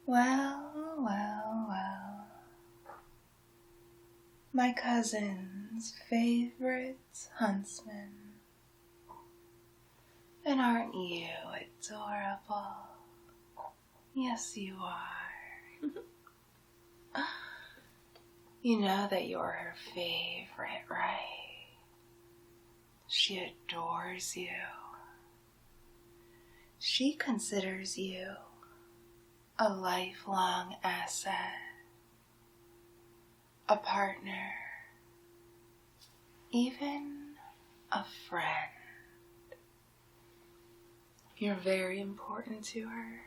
Well. My cousin's favorite huntsman. And aren't you adorable? Yes, you are. You know that you're her favorite, right? She adores you. She considers you a lifelong asset, a partner, even a friend. You're very important to her.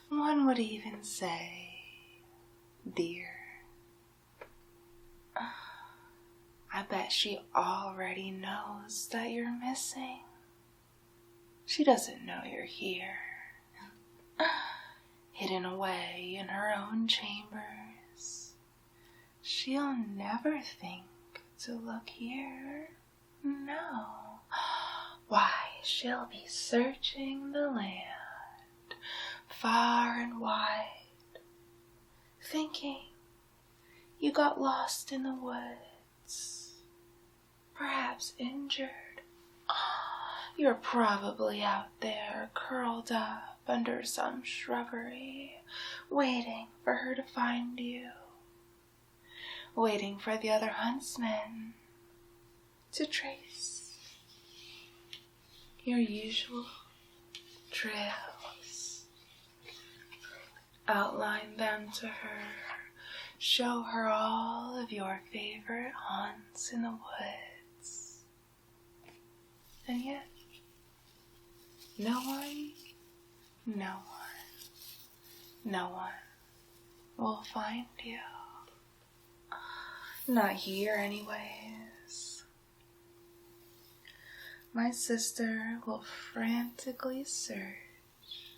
One would even say, dear. I bet she already knows that you're missing. She doesn't know you're here, hidden away in her own chambers. She'll never think to look here. No. Why, she'll be searching the land, far and wide, thinking you got lost in the woods, perhaps injured. You're probably out there curled up under some shrubbery, waiting for her to find you, waiting for the other huntsmen to trace your usual trails, outline them to her, show her all of your favorite haunts in the woods. And yet, no one will find you. Not here anyways. My sister will frantically search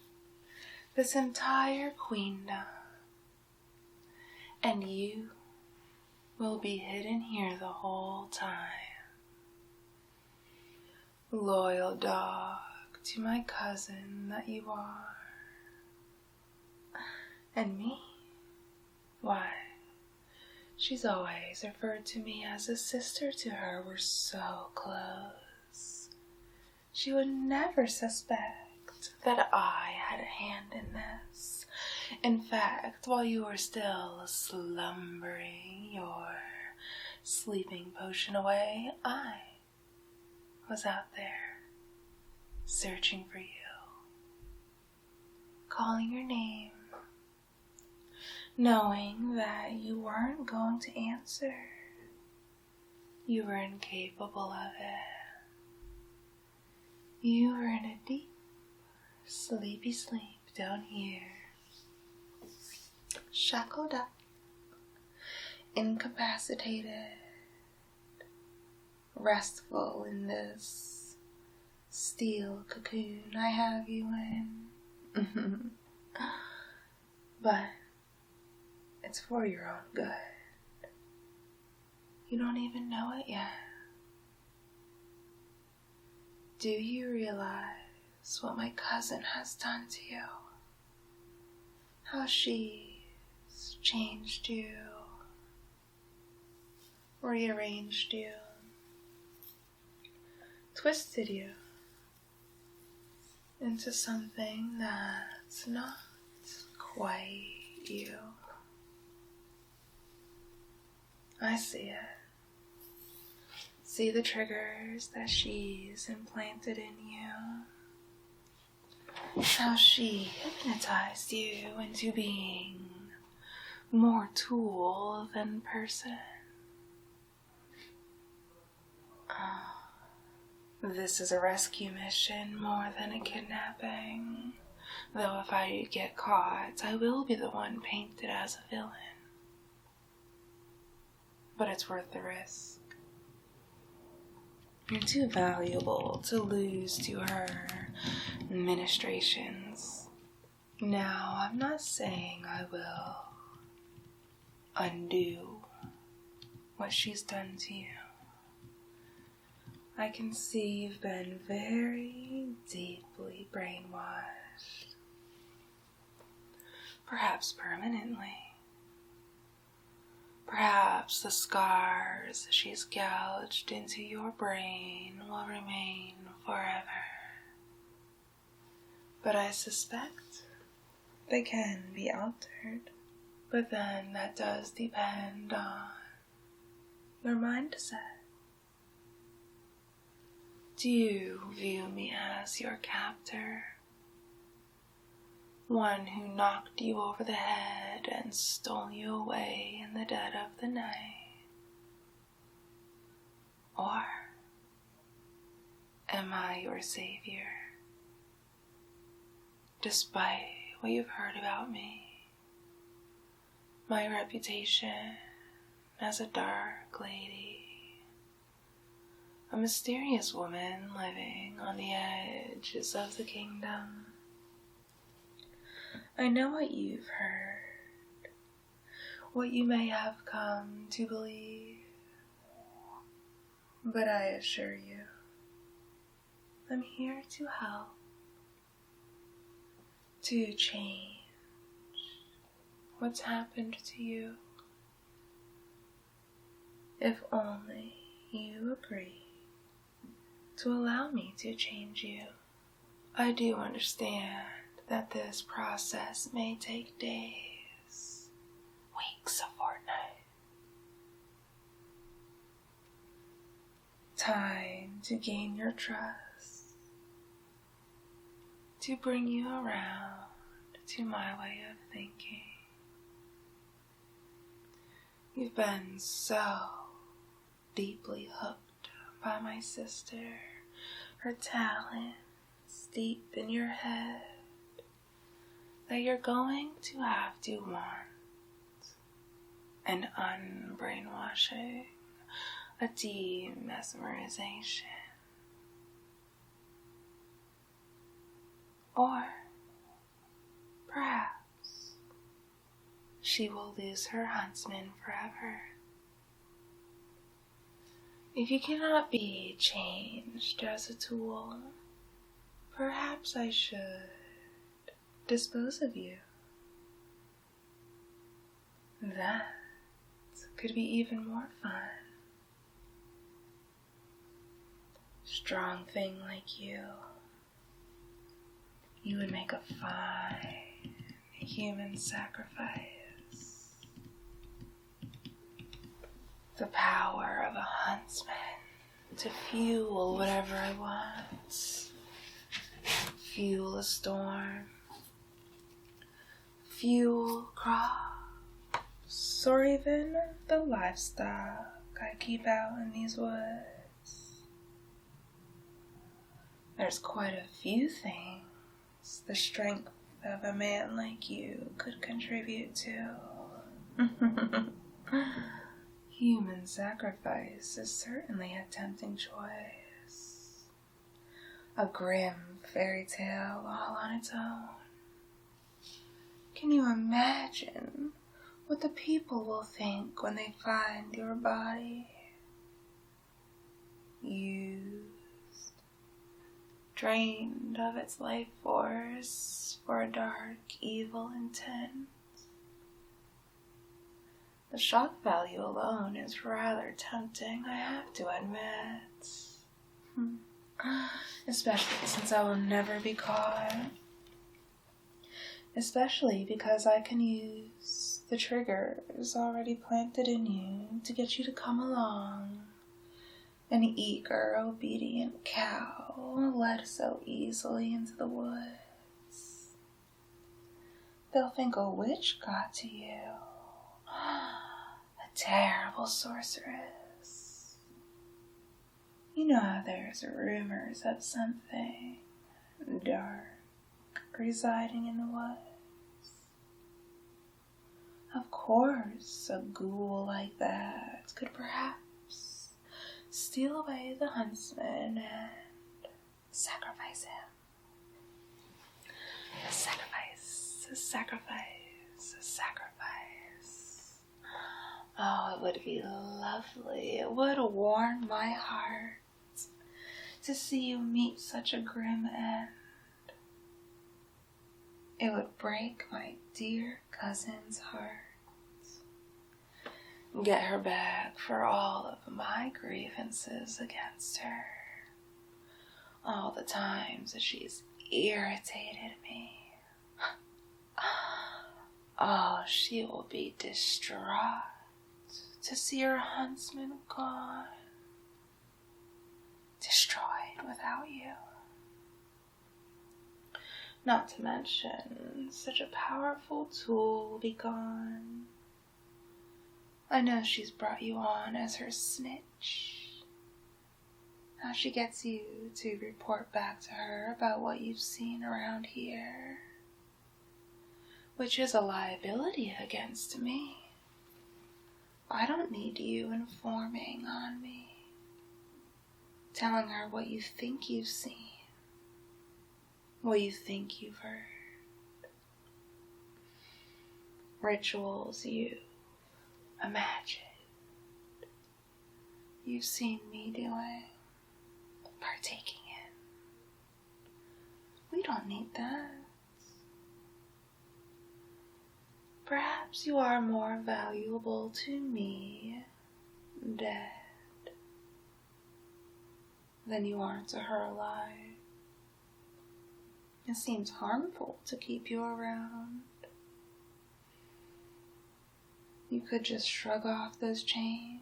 this entire queendom, and you will be hidden here the whole time. Loyal dog to my cousin that you are. And me? Why, she's always referred to me as a sister to her. We're so close. She would never suspect that I had a hand in this. In fact, while you were still slumbering your sleeping potion away, I was out there searching for you, calling your name, knowing that you weren't going to answer. You were incapable of it. You were in a deep, sleepy sleep down here, shackled up, incapacitated, restful in this steel cocoon I have you in. But it's for your own good. You don't even know it yet. Do you realize what my cousin has done to you? How she's changed you, rearranged you, twisted you into something that's not quite you. I see it. See the triggers that she's implanted in you. How she hypnotized you into being more tool than person. This is a rescue mission more than a kidnapping. Though if I get caught, I will be the one painted as a villain. But it's worth the risk. You're too valuable to lose to her ministrations. Now, I'm not saying I will undo what she's done to you. I can see you've been very deeply brainwashed. perhaps permanently. Perhaps the scars she's gouged into your brain will remain forever. But I suspect they can be altered. But then that does depend on your mindset. Do you view me as your captor? One who knocked you over the head and stole you away in the dead of the night? Or am I your savior? Despite what you've heard about me, my reputation as a dark lady, a mysterious woman living on the edges of the kingdom. I know what you've heard, what you may have come to believe, but I assure you, I'm here to help, to change what's happened to you, if only you agree to allow me to change you. I do understand that this process may take days, weeks, a fortnight. Time to gain your trust, to bring you around to my way of thinking. You've been so deeply hooked by my sister, her talents deep in your head, that you're going to have to want an unbrainwashing, a demesmerization. Or perhaps she will lose her huntsman forever. If you cannot be changed as a tool, perhaps I should dispose of you. That could be even more fun. Strong thing like you would make a fine human sacrifice. The power of a huntsman to fuel whatever I want. Fuel a storm. Fuel crops. Or even the livestock I keep out in these woods. There's quite a few things the strength of a man like you could contribute to. Human sacrifice is certainly a tempting choice. A grim fairy tale all on its own. Can you imagine what the people will think when they find your body used, drained of its life force for a dark, evil intent? The shock value alone is rather tempting, I have to admit. Especially since I will never be caught. Especially because I can use the triggers already planted in you to get you to come along. An eager, obedient cow led so easily into the woods. They'll think a witch got to you. A terrible sorceress. You know how there's rumors of something dark residing in the woods. Of course, a ghoul like that could perhaps steal away the huntsman and sacrifice him. A sacrifice, a sacrifice, a sacrifice. Oh, it would be lovely. It would warm my heart to see you meet such a grim end. It would break my dear cousin's heart. Get her back for all of my grievances against her. All the times that she's irritated me. Oh, she will be distraught to see her huntsman gone, destroyed without you. Not to mention, such a powerful tool will be gone. I know she's brought you on as her snitch. Now she gets you to report back to her about what you've seen around here, which is a liability against me. I don't need you informing on me, telling her what you think you've seen, what you think you've heard. Rituals you imagine you've seen me doing, partaking in. We don't need that. Perhaps you are more valuable to me dead than you are to her alive. It seems harmful to keep you around. You could just shrug off those chains.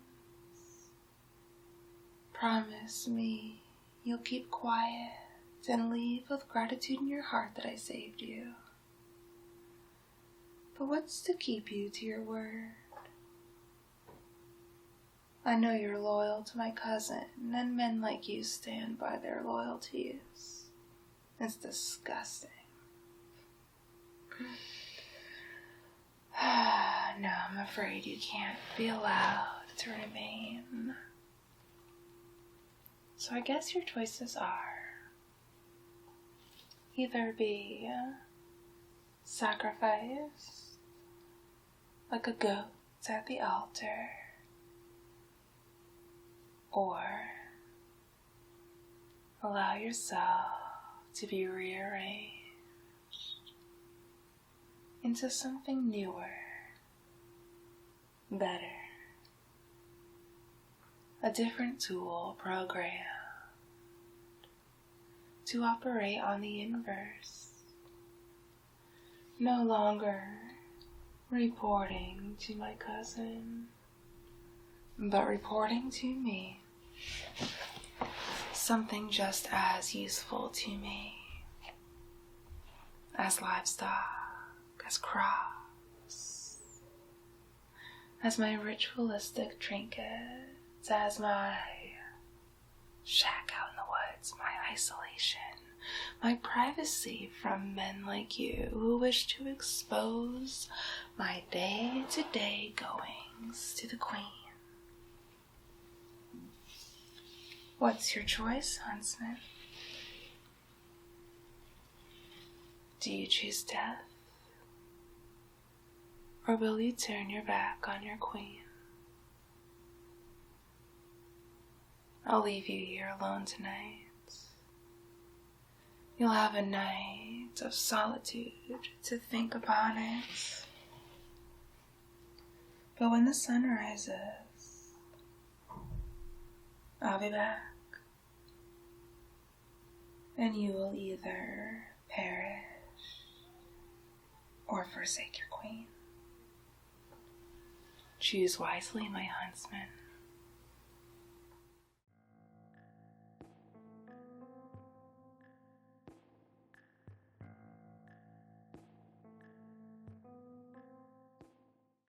Promise me you'll keep quiet and leave with gratitude in your heart that I saved you. But what's to keep you to your word? I know you're loyal to my cousin, and men like you stand by their loyalties. It's disgusting. No, I'm afraid you can't be allowed to remain. So I guess your choices are either be sacrificed like a goat at the altar, or allow yourself to be rearranged into something newer, better, a different tool programmed to operate on the inverse, no longer reporting to my cousin, but reporting to me, something just as useful to me as livestock, as crops, as my ritualistic trinkets, as my shack out in the woods, my isolation, my privacy from men like you who wish to expose my day-to-day goings to the Queen. What's your choice, Huntsman? Do you choose death? Or will you turn your back on your Queen? I'll leave you here alone tonight. You'll have a night of solitude to think upon it. But when the sun rises, I'll be back. And you will either perish or forsake your Queen. Choose wisely, my huntsman.